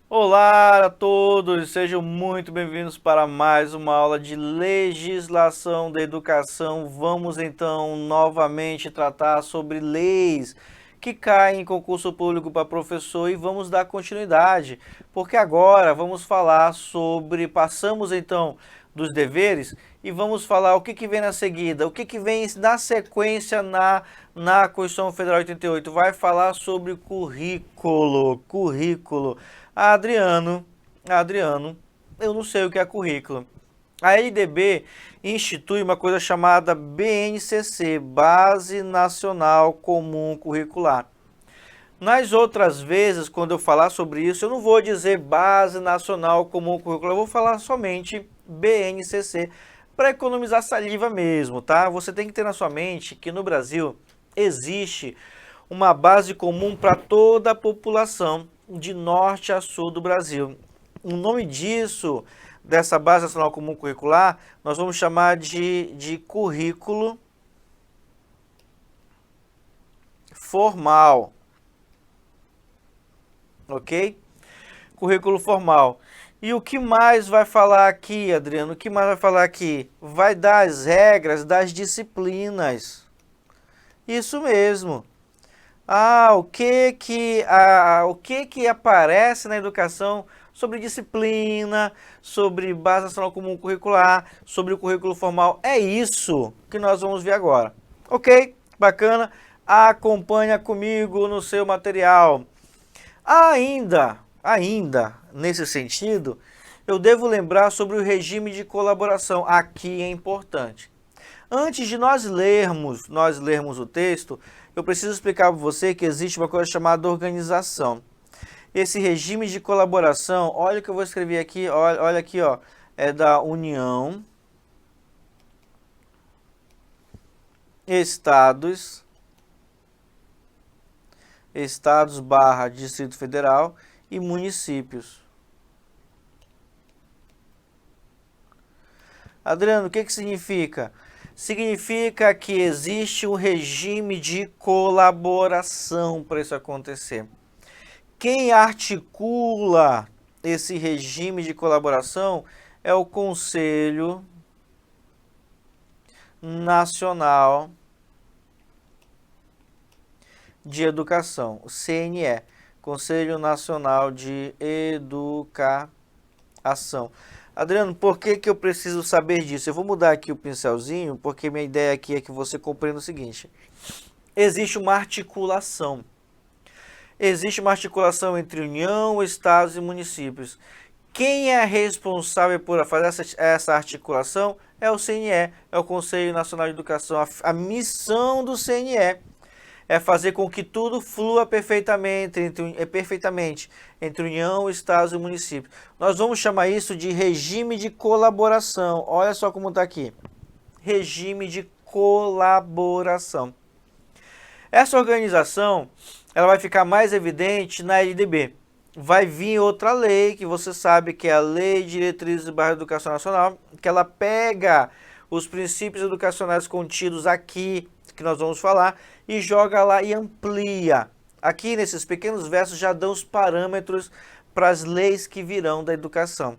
Olá a todos, sejam muito bem-vindos para mais uma aula de legislação da educação. Vamos então novamente tratar sobre leis que caem em concurso público para professor e vamos dar continuidade, porque agora vamos falar sobre, passamos então dos deveres e vamos falar o que vem na seguida, o que vem na sequência na Constituição Federal 88. Vai falar sobre currículo. Adriano, eu não sei o que é currículo. A LDB institui uma coisa chamada BNCC, Base Nacional Comum Curricular. Nas outras vezes, quando eu falar sobre isso, eu não vou dizer Base Nacional Comum Curricular, eu vou falar somente BNCC, para economizar saliva mesmo, tá? Você tem que ter na sua mente que no Brasil existe uma base comum para toda a população, de norte a sul do Brasil. O nome disso, dessa base nacional comum curricular, nós vamos chamar de currículo formal, ok? Currículo formal. E o que mais vai falar aqui, Adriano? O que mais vai falar aqui? Vai dar as regras das disciplinas. Isso mesmo. O que que aparece na educação sobre disciplina, sobre base nacional comum curricular, sobre o currículo formal? É isso que nós vamos ver agora. Ok? Bacana? Acompanha comigo no seu material. Ainda nesse sentido, eu devo lembrar sobre o regime de colaboração. Aqui é importante. Antes de nós lermos o texto, eu preciso explicar para você que existe uma coisa chamada organização. Esse regime de colaboração, olha o que eu vou escrever aqui, olha aqui, ó, é da União, Estados barra Distrito Federal e municípios. Adriano, o que significa? Significa que existe um regime de colaboração para isso acontecer. Quem articula esse regime de colaboração é o Conselho Nacional de Educação, o CNE, Conselho Nacional de Educação. Adriano, por que eu preciso saber disso? Eu vou mudar aqui o pincelzinho, porque minha ideia aqui é que você compreenda o seguinte. Existe uma articulação. Existe uma articulação entre União, Estados e municípios. Quem é responsável por fazer essa articulação é o CNE, é o Conselho Nacional de Educação. A missão do CNE é fazer com que tudo flua perfeitamente entre União, Estados e municípios. Nós vamos chamar isso de regime de colaboração. Olha só como está aqui. Regime de colaboração. Essa organização ela vai ficar mais evidente na LDB. Vai vir outra lei, que você sabe que é a Lei de Diretrizes para a Educação Nacional, que ela pega os princípios educacionais contidos aqui, que nós vamos falar, e joga lá e amplia. Aqui nesses pequenos versos já dão os parâmetros para as leis que virão da educação.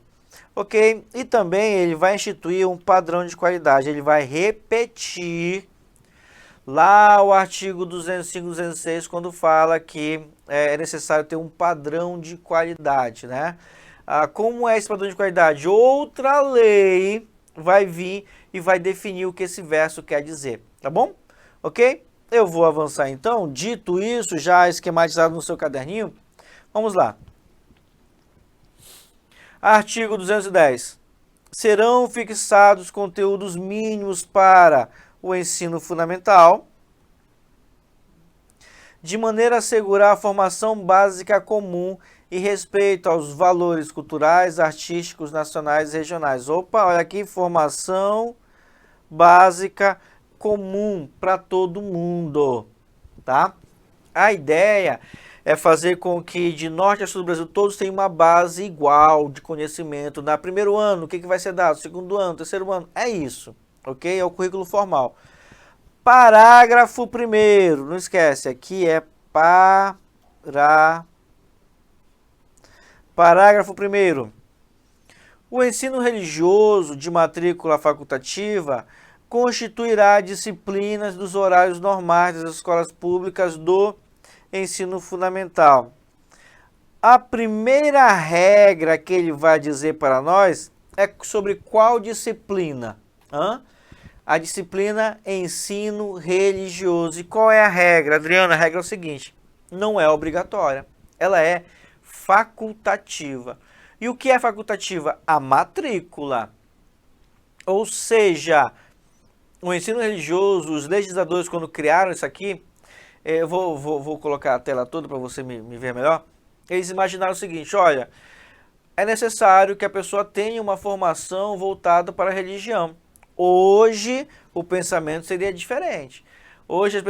Ok? E também ele vai instituir um padrão de qualidade, ele vai repetir lá o artigo 205, 206, quando fala que é necessário ter um padrão de qualidade, né? Como é esse padrão de qualidade? Outra lei vai vir e vai definir o que esse verso quer dizer, tá bom? Ok? Eu vou avançar então. Dito isso, já esquematizado no seu caderninho, vamos lá. Artigo 210. Serão fixados conteúdos mínimos para o ensino fundamental, de maneira a assegurar a formação básica comum e respeito aos valores culturais, artísticos, nacionais e regionais. Opa, olha aqui, formação básica comum para todo mundo, tá? A ideia é fazer com que de norte a sul do Brasil todos tenham uma base igual de conhecimento. Na primeiro ano, o que vai ser dado? Segundo ano, terceiro ano, é isso, ok? É o currículo formal. Parágrafo 1º, não esquece, aqui é Parágrafo 1º. O ensino religioso de matrícula facultativa constituirá disciplinas dos horários normais das escolas públicas do ensino fundamental. A primeira regra que ele vai dizer para nós é sobre qual disciplina? A disciplina ensino religioso. E qual é a regra, Adriana? A regra é o seguinte: não é obrigatória, ela é facultativa. E o que é facultativa? A matrícula. Ou seja, o ensino religioso, os legisladores, quando criaram isso aqui, eu vou colocar a tela toda para você me ver melhor. Eles imaginaram o seguinte: olha, é necessário que a pessoa tenha uma formação voltada para a religião. Hoje, o pensamento seria diferente. Hoje,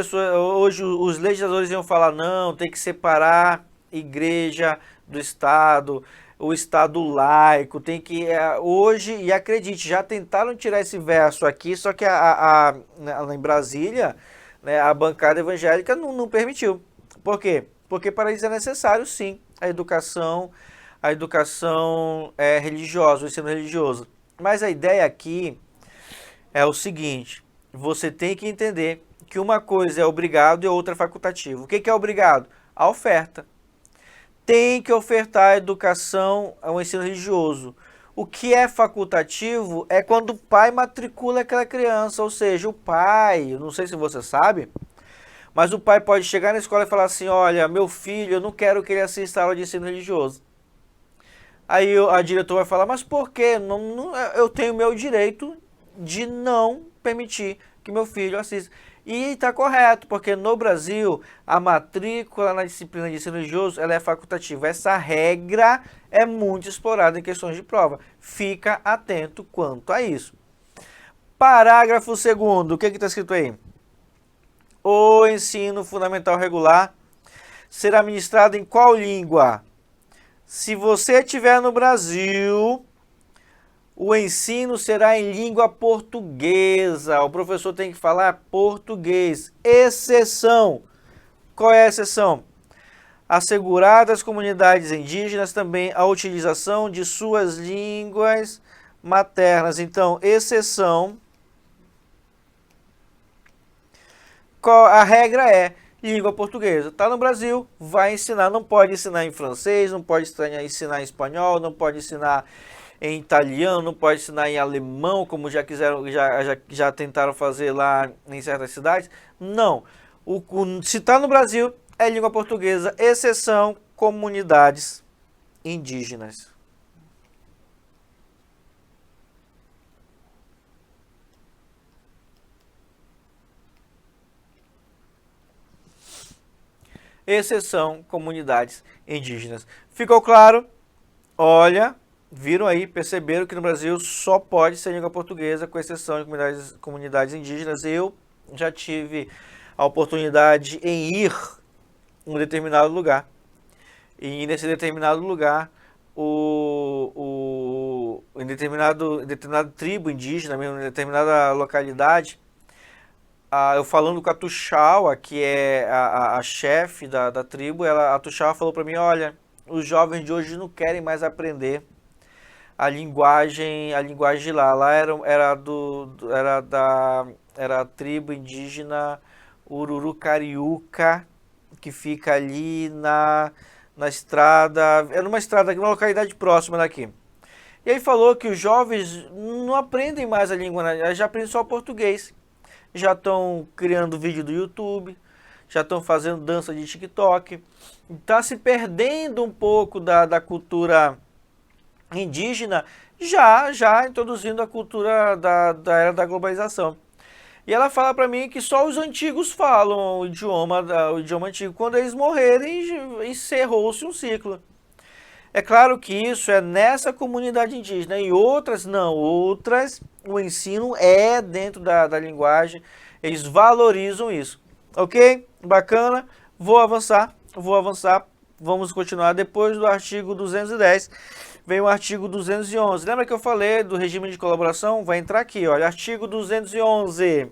os legisladores iam falar: não, tem que separar igreja do Estado, o Estado laico, tem que... Hoje, e acredite, já tentaram tirar esse verso aqui, só que em Brasília, né, a bancada evangélica não permitiu. Por quê? Porque para eles é necessário, sim, a educação religiosa, o ensino religioso. Mas a ideia aqui é o seguinte: você tem que entender que uma coisa é obrigado e outra é facultativo. O que é obrigado? A oferta. Tem que ofertar a educação ao ensino religioso. O que é facultativo é quando o pai matricula aquela criança, ou seja, o pai, eu não sei se você sabe, mas o pai pode chegar na escola e falar assim: olha, meu filho, eu não quero que ele assista a aula de ensino religioso. Aí a diretora vai falar: mas por quê? Eu tenho meu direito de não permitir que meu filho assista. E está correto, porque no Brasil a matrícula na disciplina de ensino religioso ela é facultativa. Essa regra é muito explorada em questões de prova. Fica atento quanto a isso. Parágrafo 2º, o que está escrito aí? O ensino fundamental regular será ministrado em qual língua? Se você estiver no Brasil, o ensino será em língua portuguesa. O professor tem que falar português. Exceção. Qual é a exceção? Assegurar às comunidades indígenas também a utilização de suas línguas maternas. Então, exceção. A regra é língua portuguesa. Está no Brasil, vai ensinar. Não pode ensinar em francês, não pode ensinar em espanhol, não pode ensinar em italiano, não pode ensinar em alemão, como já tentaram fazer lá em certas cidades. Não. Se está no Brasil, é língua portuguesa, exceção comunidades indígenas. Exceção comunidades indígenas. Ficou claro? Olha, viram aí, perceberam que no Brasil só pode ser língua portuguesa, com exceção de comunidades indígenas. Eu já tive a oportunidade em ir em um determinado lugar. E nesse determinado lugar, em determinada tribo indígena, mesmo, em determinada localidade, eu falando com a Tuxaua, que é a chefe da tribo, a Tuxaua falou para mim: olha, os jovens de hoje não querem mais aprender a linguagem de lá. Lá era a tribo indígena Ururucariuca, que fica ali na estrada, era uma estrada, uma localidade próxima daqui. E aí falou que os jovens não aprendem mais a língua, já aprendem só português. Já estão criando vídeo do YouTube, já estão fazendo dança de TikTok. Está se perdendo um pouco da cultura indígena, já introduzindo a cultura da era da globalização. E ela fala para mim que só os antigos falam o idioma antigo. Quando eles morrerem, encerrou-se um ciclo. É claro que isso é nessa comunidade indígena, e outras não. Outras, o ensino é dentro da linguagem, eles valorizam isso. Ok? Bacana? Vou avançar. Vamos continuar. Depois do artigo 210, vem o artigo 211. Lembra que eu falei do regime de colaboração? Vai entrar aqui, olha, artigo 211.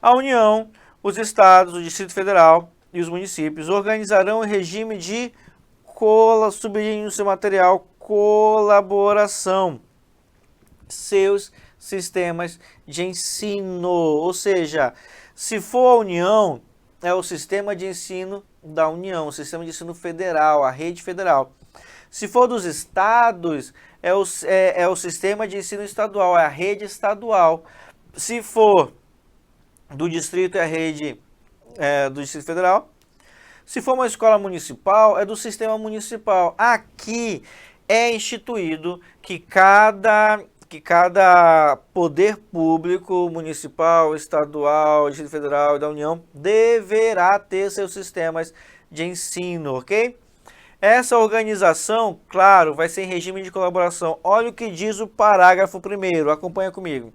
A União, os Estados, o Distrito Federal e os municípios organizarão em regime de sublinhe no seu material, colaboração. Seus sistemas de ensino, ou seja, se for a União, é o sistema de ensino da União, o sistema de ensino federal, a rede federal. Se for dos estados, é o sistema de ensino estadual, é a rede estadual. Se for do distrito, é a rede do Distrito Federal. Se for uma escola municipal, é do sistema municipal. Aqui é instituído que cada poder público, municipal, estadual, Distrito Federal e da União, deverá ter seus sistemas de ensino, ok? Essa organização, claro, vai ser em regime de colaboração. Olha o que diz o parágrafo 1º, acompanha comigo.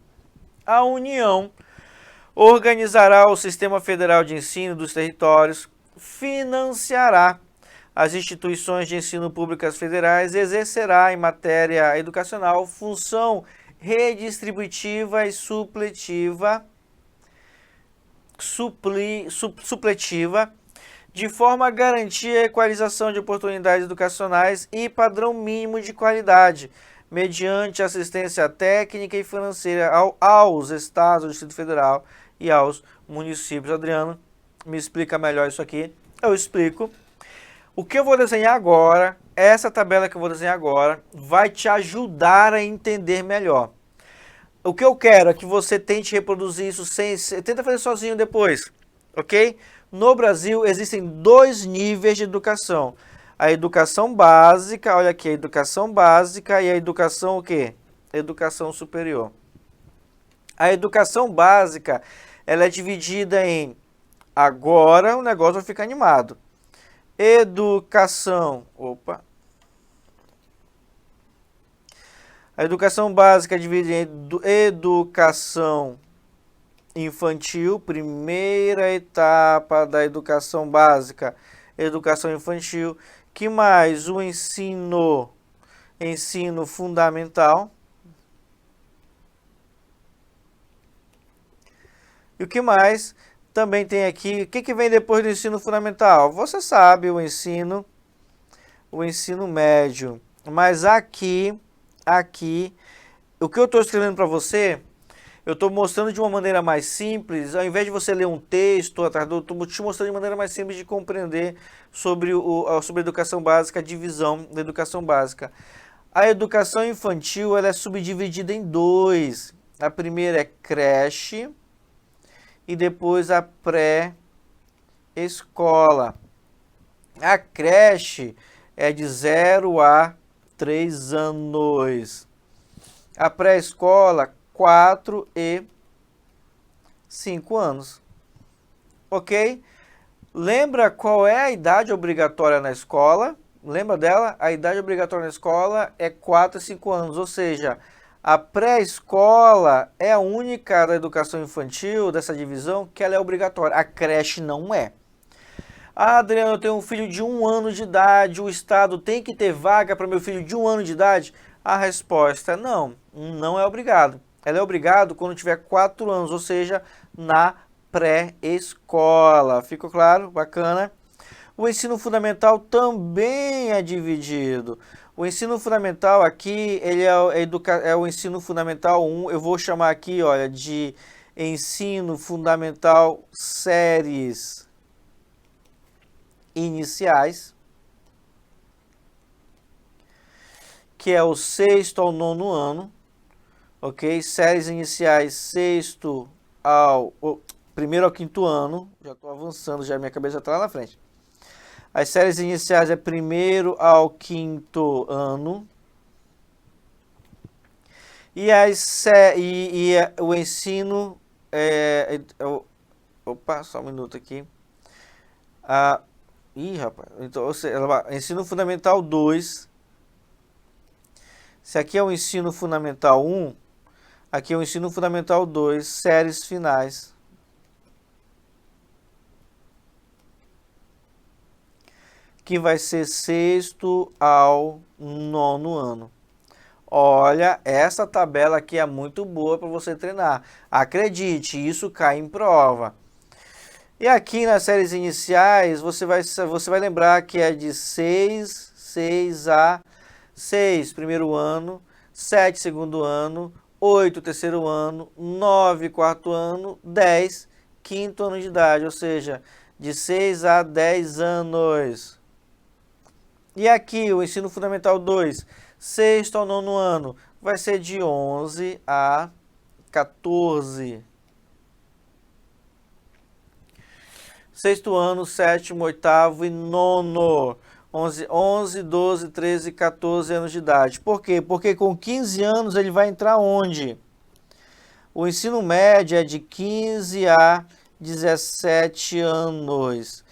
A União organizará o Sistema Federal de Ensino dos territórios, financiará as instituições de ensino públicas federais, exercerá em matéria educacional função redistributiva e supletiva, de forma a garantir a equalização de oportunidades educacionais e padrão mínimo de qualidade, mediante assistência técnica e financeira aos estados do Distrito Federal e aos municípios. Adriano, me explica melhor isso aqui. Eu explico. O que eu vou desenhar agora, essa tabela que eu vou desenhar agora, vai te ajudar a entender melhor. O que eu quero é que você tente reproduzir isso tenta fazer sozinho depois, ok? No Brasil, existem 2 níveis de educação. A educação básica, olha aqui, a educação básica e a educação o quê? Educação superior. A educação básica, ela é dividida em, agora o negócio vai ficar animado. A educação básica é dividida em educação infantil, primeira etapa da educação básica, educação infantil. Que mais? O ensino fundamental. E o que mais? Também tem aqui, o que vem depois do ensino fundamental? Você sabe, o ensino médio. Mas aqui, o que eu estou escrevendo para você, eu estou mostrando de uma maneira mais simples, ao invés de você ler um texto atrás do outro, eu estou te mostrando de maneira mais simples de compreender sobre a educação básica, a divisão da educação básica. A educação infantil, ela é subdividida em 2. A primeira é creche e depois a pré-escola. A creche é de 0 a 3 anos. A pré-escola, 4 e 5 anos. Ok? Lembra qual é a idade obrigatória na escola? Lembra dela? A idade obrigatória na escola é 4 e 5 anos. Ou seja, a pré-escola é a única da educação infantil, dessa divisão, que ela é obrigatória. A creche não é. Ah, Adriano, eu tenho um filho de 1 ano de idade, o Estado tem que ter vaga para meu filho de 1 ano de idade? A resposta é não, não é obrigado. Ela é obrigado quando tiver 4 anos, ou seja, na pré-escola. Ficou claro? Bacana. O ensino fundamental também é dividido. O ensino fundamental aqui, ele é o ensino fundamental 1, eu vou chamar aqui, olha, de ensino fundamental séries iniciais, que é o 6º ao 9º ano, ok? Séries iniciais 6º ao 1º ao 5º ano, já estou avançando, já minha cabeça está lá na frente. As séries iniciais é 1º ao 5º ano. E o ensino... opa, só um minuto aqui. Rapaz. Então, ensino fundamental 2. Se aqui é o ensino fundamental 1, aqui é o ensino fundamental 2, séries finais. Que vai ser 6º ao 9º ano. Olha, essa tabela aqui é muito boa para você treinar. Acredite, isso cai em prova. E aqui nas séries iniciais, você vai lembrar que é de 6, 6 a 6, primeiro ano, 7, segundo ano, 8, terceiro ano, 9, quarto ano, 10, quinto ano de idade, ou seja, de 6 a 10 anos. E aqui, o ensino fundamental 2, sexto ao nono ano, vai ser de 11 a 14. Sexto ano, sétimo, oitavo e nono. 11, 12, 13, 14 anos de idade. Por quê? Porque com 15 anos ele vai entrar onde? O ensino médio é de 15 a 17 anos.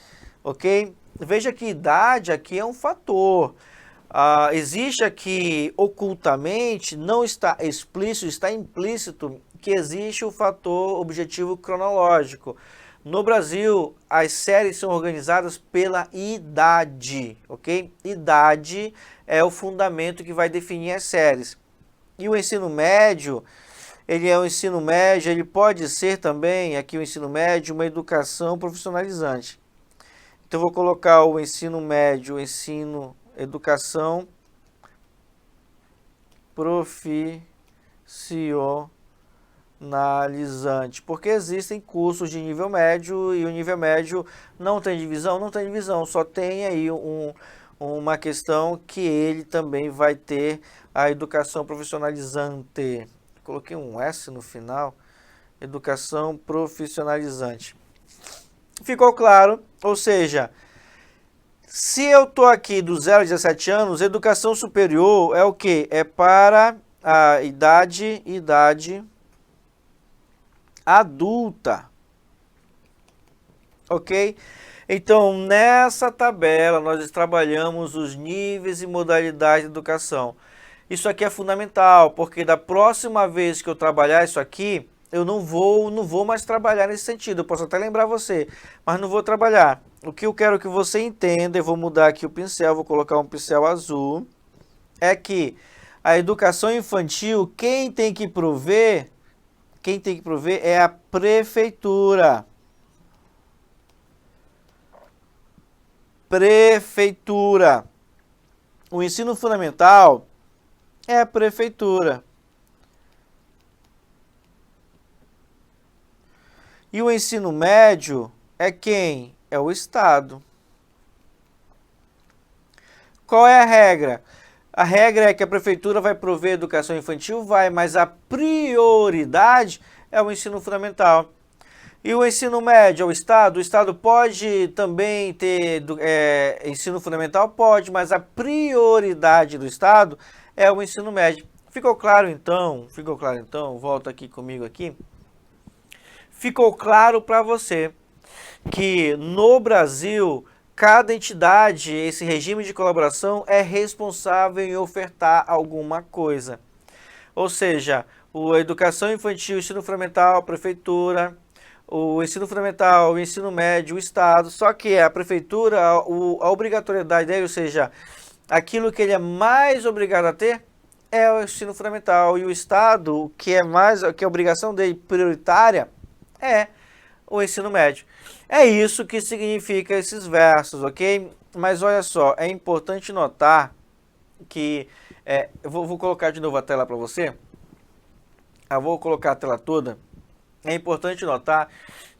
Ok? Veja que idade aqui é um fator. Existe aqui ocultamente, não está explícito, está implícito que existe o fator objetivo cronológico. No Brasil, as séries são organizadas pela idade, ok? Idade é o fundamento que vai definir as séries. E o ensino médio, ele é um ensino médio, ele pode ser também, aqui o ensino médio, uma educação profissionalizante. Então, eu vou colocar o ensino médio, educação profissionalizante, porque existem cursos de nível médio e o nível médio não tem divisão? Não tem divisão, só tem aí uma questão que ele também vai ter a educação profissionalizante. Coloquei um S no final, educação profissionalizante. Ficou claro? Ou seja, se eu estou aqui do 0 a 17 anos, educação superior é o quê? É para a idade adulta. Ok? Então, nessa tabela, nós trabalhamos os níveis e modalidades de educação. Isso aqui é fundamental, porque da próxima vez que eu trabalhar isso aqui, eu não vou mais trabalhar nesse sentido. Eu posso até lembrar você, mas não vou trabalhar. O que eu quero que você entenda, eu vou mudar aqui o pincel, vou colocar um pincel azul, é que a educação infantil, quem tem que prover é a prefeitura. Prefeitura. O ensino fundamental é a prefeitura. E o ensino médio é quem? É o Estado. Qual é a regra? A regra é que a prefeitura vai prover educação infantil, mas a prioridade é o ensino fundamental. E o ensino médio é o Estado? O Estado pode também ter ensino fundamental? Pode, mas a prioridade do Estado é o ensino médio. Ficou claro então? Ficou claro então? Volta aqui comigo aqui. Ficou claro para você que no Brasil, cada entidade, esse regime de colaboração, é responsável em ofertar alguma coisa. Ou seja, a educação infantil, o ensino fundamental, a prefeitura, o ensino fundamental, o ensino médio, o Estado, só que a prefeitura, a obrigatoriedade dele, ou seja, aquilo que ele é mais obrigado a ter, é o ensino fundamental. E o Estado, que é a obrigação dele prioritária, é o ensino médio. É isso que significa esses versos, ok? Mas olha só, é importante notar que... eu vou colocar de novo a tela para você. Eu vou colocar a tela toda. É importante notar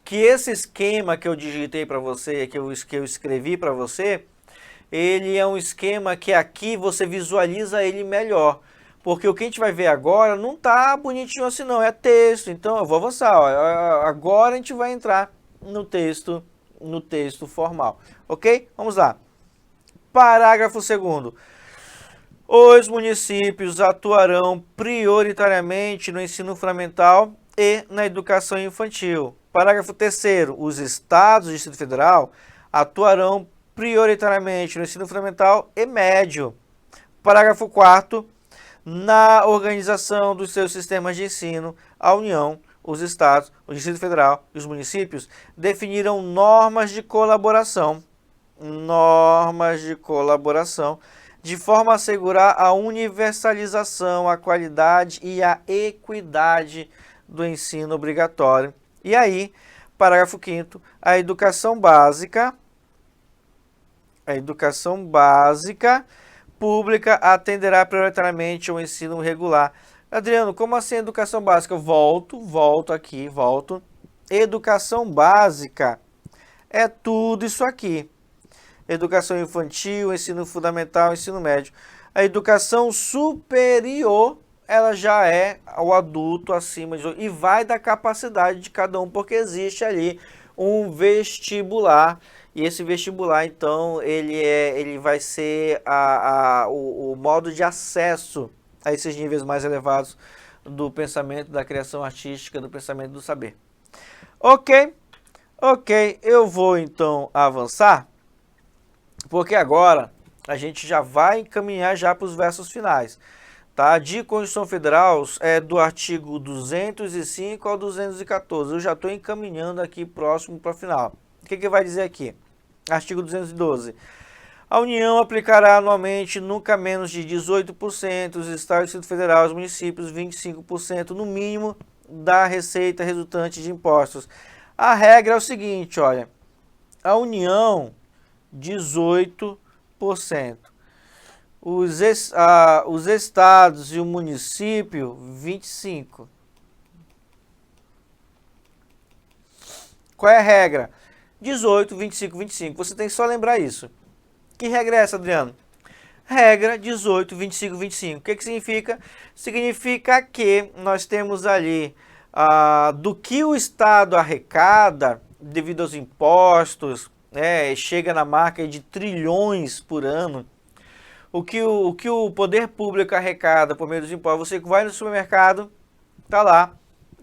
que esse esquema que eu digitei para você, que eu escrevi para você, ele é um esquema que aqui você visualiza ele melhor. Porque o que a gente vai ver agora não tá bonitinho assim não, é texto. Então eu vou avançar, ó. Agora a gente vai entrar no texto formal, ok? Vamos lá. Parágrafo 2º. Os municípios atuarão prioritariamente no ensino fundamental e na educação infantil. Parágrafo 3º. Os estados do Distrito Federal atuarão prioritariamente no ensino fundamental e médio. Parágrafo 4º. Na organização dos seus sistemas de ensino, a União, os estados, o Distrito Federal e os municípios definiram normas de colaboração, de forma a assegurar a universalização, a qualidade e a equidade do ensino obrigatório. E aí, parágrafo 5º, a educação básica pública atenderá prioritariamente ao ensino regular. Adriano, como assim educação básica? Volto. Educação básica é tudo isso aqui. Educação infantil, ensino fundamental, ensino médio. A educação superior, ela já é o adulto acima de... E vai da capacidade de cada um, porque existe ali um vestibular. E esse vestibular, então, ele vai ser o modo de acesso a esses níveis mais elevados do pensamento, da criação artística, do pensamento do saber. Ok, eu vou então avançar, porque agora a gente já vai encaminhar já para os versos finais, tá? De Constituição Federal é do artigo 205 ao 214, eu já estou encaminhando aqui próximo para o final. O que vai dizer aqui? Artigo 212. A União aplicará anualmente nunca menos de 18%, os Estados e Distrito Federal, os municípios 25% no mínimo da receita resultante de impostos. A regra é o seguinte, olha, a União 18%, os estados e o município 25%. Qual é a regra? 18, 25, 25. Você tem que só lembrar isso. Que regra é essa, Adriano? Regra 18, 25, 25. O que significa? Significa que nós temos ali do que o Estado arrecada devido aos impostos, chega na marca de trilhões por ano. O que o poder público arrecada por meio dos impostos, você vai no supermercado, tá lá,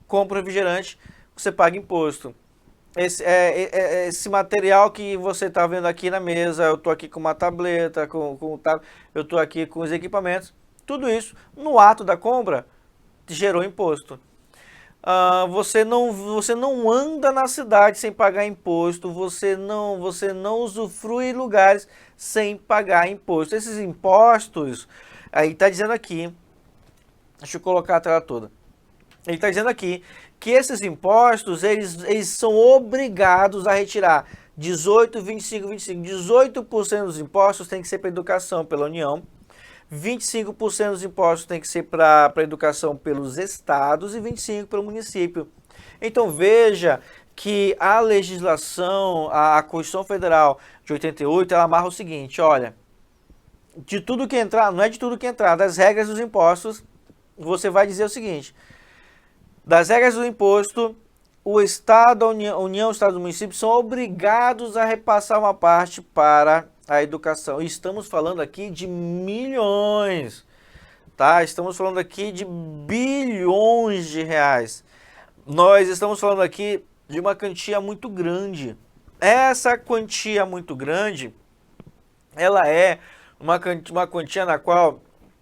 compra um refrigerante, você paga imposto. Esse material que você está vendo aqui na mesa, eu estou aqui com uma tableta, eu estou aqui com os equipamentos, tudo isso, no ato da compra, gerou imposto. Você não anda na cidade sem pagar imposto, você não usufrui lugares sem pagar imposto. Esses impostos, aí está dizendo aqui, deixa eu colocar a tela toda, ele está dizendo aqui que esses impostos, eles são obrigados a retirar 18, 25, 25. 18% dos impostos tem que ser para educação pela União, 25% dos impostos tem que ser para educação pelos estados e 25% pelo município. Então veja que a legislação, a Constituição Federal de 88, ela amarra o seguinte, olha, de tudo que entrar, não é de tudo que entrar, das regras dos impostos, você vai dizer o seguinte: das regras do imposto, o Estado, a União, o Estado e o município são obrigados a repassar uma parte para a educação. E estamos falando aqui de milhões, tá? Estamos falando aqui de bilhões de reais. Nós estamos falando aqui de uma quantia muito grande. Essa quantia muito grande, ela é uma quantia na qual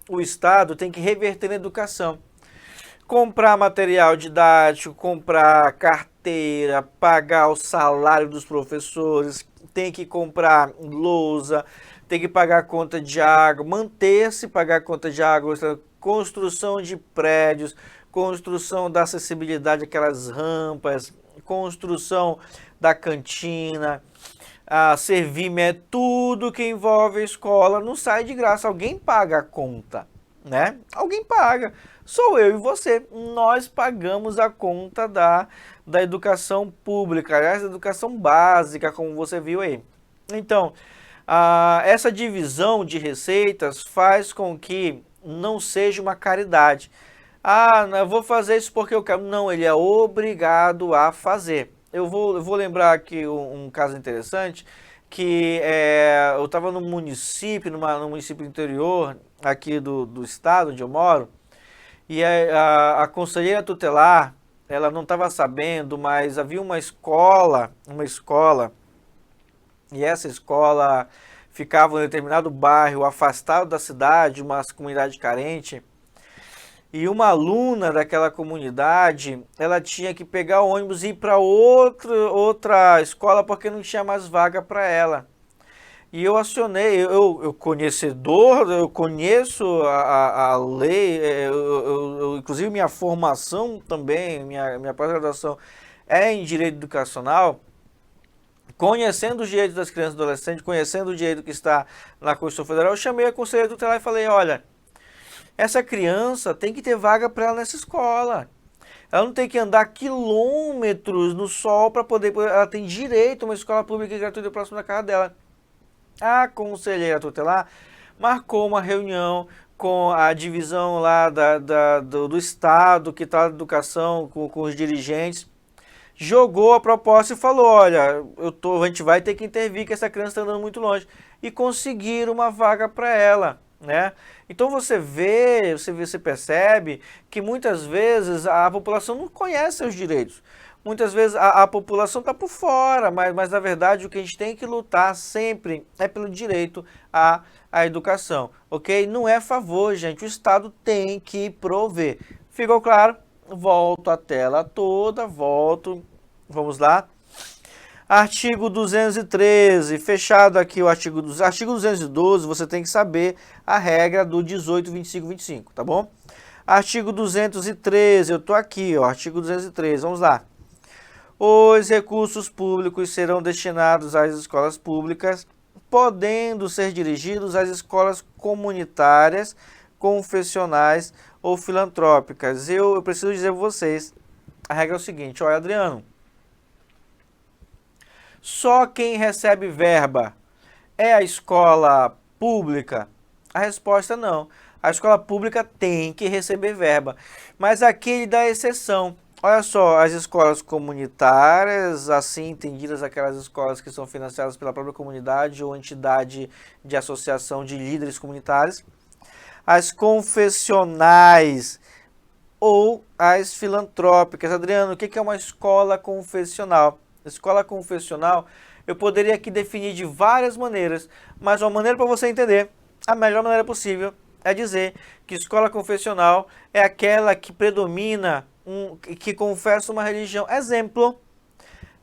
o Estado tem que reverter na educação. Comprar material didático, comprar carteira, pagar o salário dos professores, tem que comprar lousa, tem que pagar conta de água, manter-se, pagar conta de água, construção de prédios, construção da acessibilidade àquelas rampas, construção da cantina, servir, tudo que envolve a escola não sai de graça, alguém paga a conta, né? Alguém paga. Sou eu e você, nós pagamos a conta da educação pública, aliás, da educação básica, como você viu aí. Então, essa divisão de receitas faz com que não seja uma caridade. Eu vou fazer isso porque eu quero. Não, ele é obrigado a fazer. Eu vou lembrar aqui um caso interessante, que eu estava no município, no município interior, aqui do estado onde eu moro, e a conselheira tutelar, ela não estava sabendo, mas havia uma escola, e essa escola ficava em um determinado bairro, afastado da cidade, uma comunidade carente, e uma aluna daquela comunidade, ela tinha que pegar o ônibus e ir para outra escola, porque não tinha mais vaga para ela. E eu acionei, eu conhecedor, eu conheço a lei, inclusive minha formação também, minha pós-graduação é em Direito Educacional, conhecendo os direitos das crianças e adolescentes, conhecendo o direito que está na Constituição Federal, eu chamei a conselheira tutelar e falei, olha, essa criança tem que ter vaga para ela nessa escola. Ela não tem que andar quilômetros no sol para poder... Ela tem direito a uma escola pública e gratuita próximo da casa dela. A conselheira tutelar marcou uma reunião com a divisão lá do Estado, que está na educação, com os dirigentes, jogou a proposta e falou, olha, a gente vai ter que intervir que essa criança está andando muito longe. E conseguir uma vaga para ela, né? Então você percebe que muitas vezes a população não conhece os direitos. Muitas vezes a população está por fora, mas na verdade o que a gente tem que lutar sempre é pelo direito à educação, ok? Não é favor, gente, o Estado tem que prover. Ficou claro? Volto a tela toda, vamos lá. Artigo 213, fechado aqui o artigo 212, você tem que saber a regra do 18, 25, 25, tá bom? Artigo 213, eu tô aqui, ó, artigo 213, vamos lá. Os recursos públicos serão destinados às escolas públicas, podendo ser dirigidos às escolas comunitárias, confessionais ou filantrópicas. Eu preciso dizer para vocês, a regra é o seguinte, olha, Adriano, só quem recebe verba é a escola pública? A resposta é não. A escola pública tem que receber verba, mas aqui ele dá exceção. Olha só, as escolas comunitárias, assim entendidas aquelas escolas que são financiadas pela própria comunidade ou entidade de associação de líderes comunitários, as confessionais ou as filantrópicas. Adriano, o que é uma escola confessional? Escola confessional, eu poderia aqui definir de várias maneiras, mas uma maneira para você entender, a melhor maneira possível, é dizer que escola confessional é aquela que predomina, que confessa uma religião. Exemplo,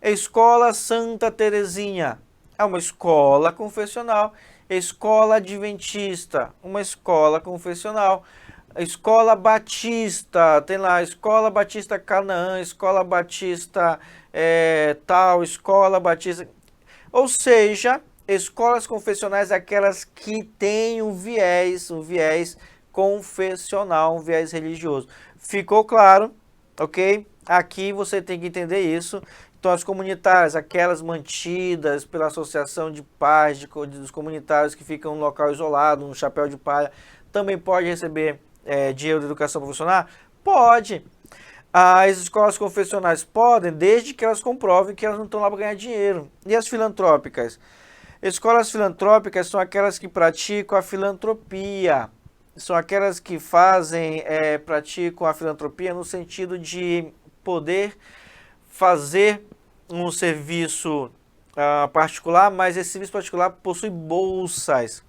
Escola Santa Terezinha, é uma escola confessional. Escola Adventista, uma escola confessional. Escola Batista, tem lá, Escola Batista Canaã, Escola Batista Escola Batista... Ou seja, escolas confessionais aquelas que têm um viés confessional, um viés religioso. Ficou claro, ok? Aqui você tem que entender isso. Então, as comunitárias, aquelas mantidas pela associação de pais, dos comunitários que ficam em um local isolado, um chapéu de palha, também pode receber dinheiro de educação profissional? Pode. As escolas confessionais podem, desde que elas comprovem que elas não estão lá para ganhar dinheiro. E as filantrópicas? Escolas filantrópicas são aquelas que praticam a filantropia. São aquelas que praticam a filantropia no sentido de poder fazer um serviço particular, mas esse serviço particular possui bolsas.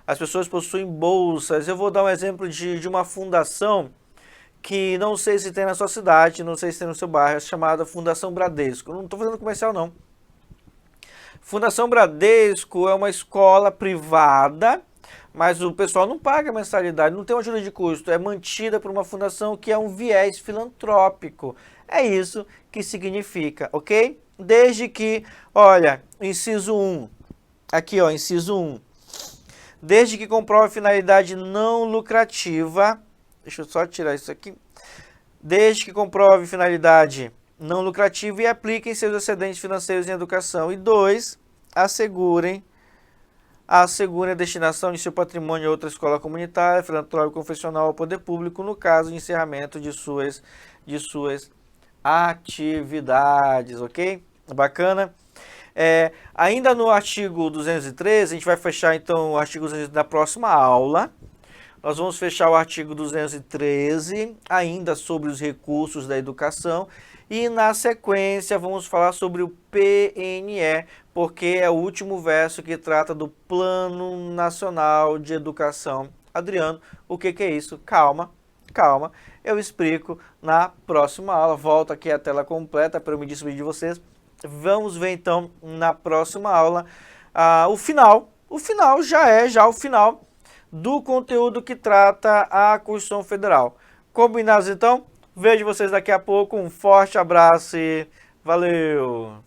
As pessoas possuem bolsas. Eu vou dar um exemplo de uma fundação que não sei se tem na sua cidade, não sei se tem no seu bairro, é chamada Fundação Bradesco. Eu não estou fazendo comercial, não. Fundação Bradesco é uma escola privada, mas o pessoal não paga mensalidade, não tem uma ajuda de custo, é mantida por uma fundação que é um viés filantrópico. É isso que significa, ok? Desde que, olha, inciso 1, aqui ó, inciso 1, desde que comprove finalidade não lucrativa, deixa eu só tirar isso aqui, desde que comprove finalidade não lucrativa e apliquem seus excedentes financeiros em educação. E 2, assegurem a destinação de seu patrimônio a outra escola comunitária, filantrópica, confessional ou poder público, no caso de encerramento de suas atividades, ok? Bacana? Ainda no artigo 213, a gente vai fechar então o artigo 213 na próxima aula. Nós vamos fechar o artigo 213, ainda sobre os recursos da educação. E na sequência vamos falar sobre o PNE, porque é o último verso que trata do Plano Nacional de Educação. Adriano, o que é isso? Calma, calma, eu explico na próxima aula. Volto aqui a tela completa para eu me despedir de vocês. Vamos ver então na próxima aula o final já o final do conteúdo que trata a Constituição Federal. Combinados então? Vejo vocês daqui a pouco. Um forte abraço e valeu!